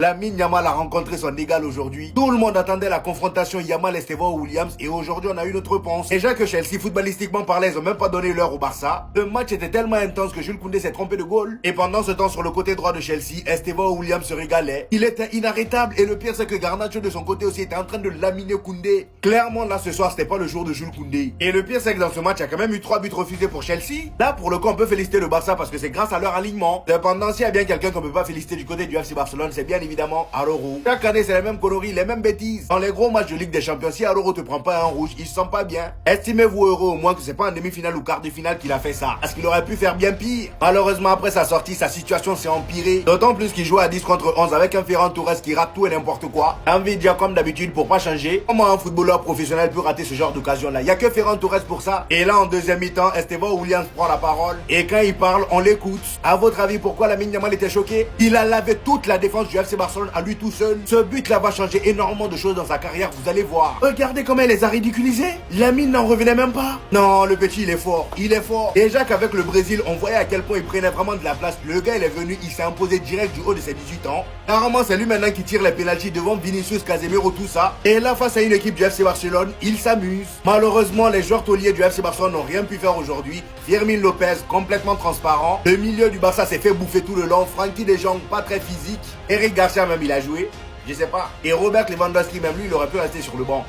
Lamine Yamal a rencontré son égal aujourd'hui. Tout le monde attendait la confrontation Yamal-Estevao-Williams et aujourd'hui on a eu notre réponse. Déjà que Chelsea, footballistiquement parlant, ils ont même pas donné l'heure au Barça. Le match était tellement intense que Jules Koundé s'est trompé de goal. Et pendant ce temps, sur le côté droit de Chelsea, Estevao-Williams se régalait. Il était inarrêtable et le pire c'est que Garnacho de son côté aussi était en train de laminer Koundé. Clairement là ce soir c'était pas le jour de Jules Koundé. Et le pire c'est que dans ce match il y a quand même eu 3 buts refusés pour Chelsea. Là pour le coup on peut féliciter le Barça parce que c'est grâce à leur alignement. Cependant s'il y a bien quelqu'un qu'on peut pas féliciter du côté du FC Barcelone, c'est bien évidemment Araujo. Chaque année, c'est les mêmes conneries, les mêmes bêtises. Dans les gros matchs de Ligue des Champions, si Araujo te prend pas un rouge, il se sent pas bien. Estimez-vous heureux au moins que c'est pas en demi-finale ou quart de finale qu'il a fait ça. Parce qu'il aurait pu faire bien pire. Malheureusement, après sa sortie, sa situation s'est empirée. D'autant plus qu'il joue à 10 contre 11 avec un Ferran Torres qui rate tout et n'importe quoi. Envie de dire comme d'habitude pour pas changer. Comment un footballeur professionnel peut rater ce genre d'occasion-là? Il y a que Ferran Torres pour ça. Et là, en deuxième mi-temps, Estevao Williams prend la parole. Et quand il parle, on l'écoute. À votre avis, pourquoi Lamine Yamal était choqué? Il a lavé toute la défense du FC Barcelone à lui tout seul. Ce but-là va changer énormément de choses dans sa carrière, vous allez voir. Regardez comment elle les a ridiculisés. Lamine n'en revenait même pas. Non, le petit, il est fort. Il est fort. Déjà qu'avec le Brésil, on voyait à quel point il prenait vraiment de la place. Le gars, il est venu, il s'est imposé direct du haut de ses 18 ans. Normalement, c'est lui maintenant qui tire les pénaltys devant Vinicius, Casemiro, tout ça. Et là, face à une équipe du FC Barcelone, il s'amuse. Malheureusement, les joueurs tauliers du FC Barcelone n'ont rien pu faire aujourd'hui. Firmin Lopez, complètement transparent. Le milieu du Barça s'est fait bouffer tout le long. Frankie de Jong, pas très physique. Eric Garcia, même, il a joué. Je sais pas. Et Robert Lewandowski, même lui, il aurait pu rester sur le banc.